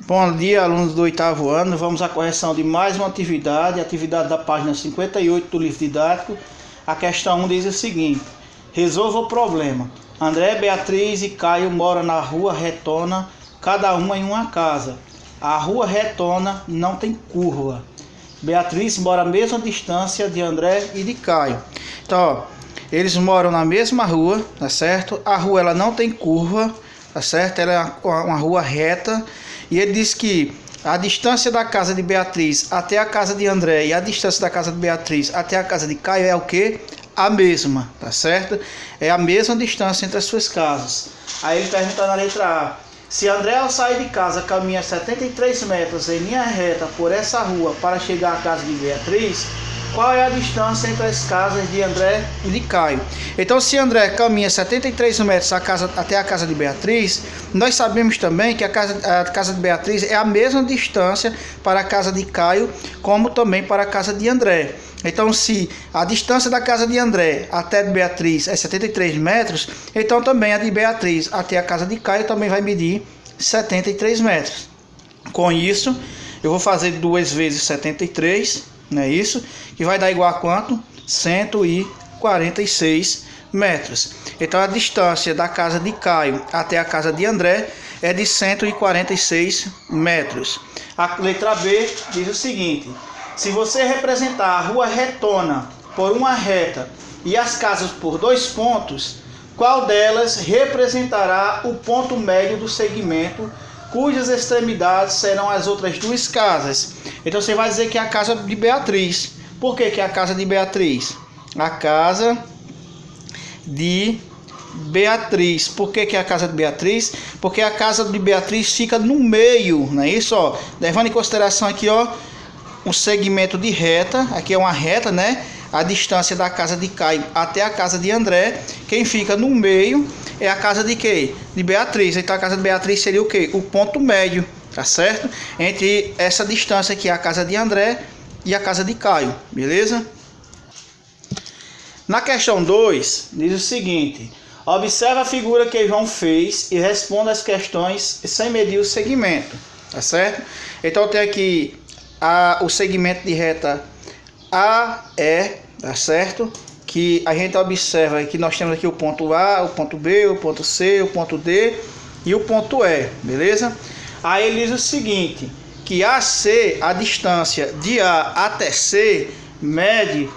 Bom dia, alunos do 8º ano. Vamos à correção de mais uma atividade, atividade da página 58 do livro didático. A questão 1 diz o seguinte: resolva o problema. André, Beatriz e Caio moram na rua Retona, cada uma em uma casa. A rua Retona não tem curva. Beatriz mora à mesma distância de André e de Caio. Então, ó, eles moram na mesma rua, tá certo? A rua ela não tem curva, tá certo? Ela é uma rua reta. E ele diz que a distância da casa de Beatriz até a casa de André e a distância da casa de Beatriz até a casa de Caio é o quê? A mesma, tá certo? É a mesma distância entre as suas casas. Aí ele pergunta na letra A: se André ao sair de casa caminha 73 metros em linha reta por essa rua para chegar à casa de Beatriz, qual é a distância entre as casas de André e de Caio? Então, se André caminha 73 metros até a casa de Beatriz, nós sabemos também que a casa de Beatriz é a mesma distância para a casa de Caio, como também para a casa de André. Então, se a distância da casa de André até de Beatriz é 73 metros, então também a de Beatriz até a casa de Caio também vai medir 73 metros. Com isso, eu vou fazer 2 vezes 73, não é isso? Que vai dar igual a quanto? 146 metros. Então, a distância da casa de Caio até a casa de André é de 146 metros. A letra B diz o seguinte: se você representar a rua Retona por uma reta e as casas por 2 pontos, qual delas representará o ponto médio do segmento, cujas extremidades serão as outras 2 casas? Então você vai dizer que é a casa de Beatriz. Por que é a casa de Beatriz? A casa de Beatriz. Por que é a casa de Beatriz? Porque a casa de Beatriz fica no meio, não é isso? Ó, levando em consideração aqui, ó, um segmento de reta. Aqui é uma reta, né? A distância da casa de Caio até a casa de André. Quem fica no meio é a casa de quê? De Beatriz. Então a casa de Beatriz seria o quê? O ponto médio, tá certo? Entre essa distância aqui, a casa de André e a casa de Caio, beleza? Na questão 2, diz o seguinte: observe a figura que João fez e responda as questões sem medir o segmento, tá certo? Então tem aqui o segmento de reta AE, tá certo? Que a gente observa que nós temos aqui o ponto A, o ponto B, o ponto C, o ponto D e o ponto E, beleza? Aí ele diz o seguinte, que AC, a distância de A até C, mede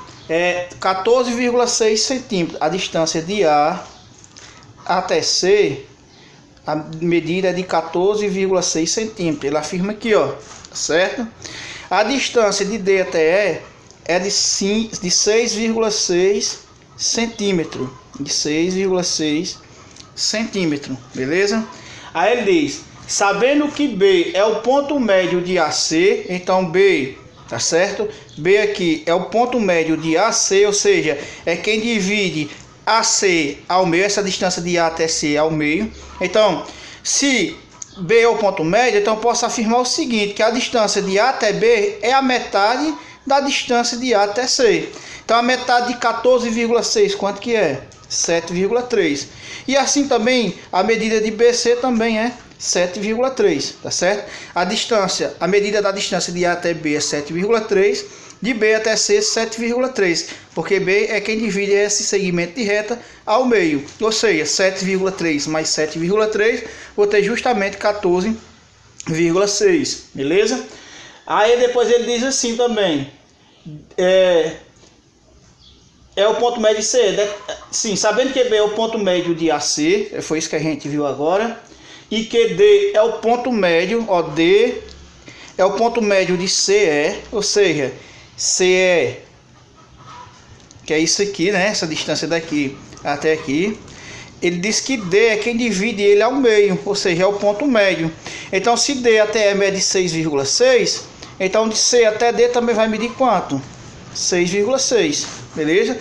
14,6 centímetros. A distância de A até C, a medida é de 14,6 centímetros. Ele afirma aqui, ó, certo? A distância de D até E é de 6,6 centímetros. De 6,6 centímetros, beleza? Aí ele diz: sabendo que B é o ponto médio de AC, então B, tá certo? B aqui é o ponto médio de AC, ou seja, é quem divide AC ao meio, essa distância de A até C ao meio. Então, se B é o ponto médio, então eu posso afirmar o seguinte, que a distância de A até B é a metade da distância de A até C. Então, a metade de 14,6, quanto que é? 7,3. E assim também, a medida de BC também é 7,3, tá certo? A medida da distância de A até B é 7,3, de B até C 7,3, porque B é quem divide esse segmento de reta ao meio, ou seja, 7,3 mais 7,3, vou ter justamente 14,6, beleza? Aí depois ele diz assim também, é o ponto médio de C, né? Sim, sabendo que B é o ponto médio de AC, foi isso que a gente viu agora, e que D é o ponto médio, ó, D é o ponto médio de CE, ou seja, CE, que é isso aqui, né? Essa distância daqui até aqui. Ele diz que D é quem divide ele ao meio, ou seja, é o ponto médio. Então, se D até E mede 6,6, então de C até D também vai medir quanto? 6,6, beleza?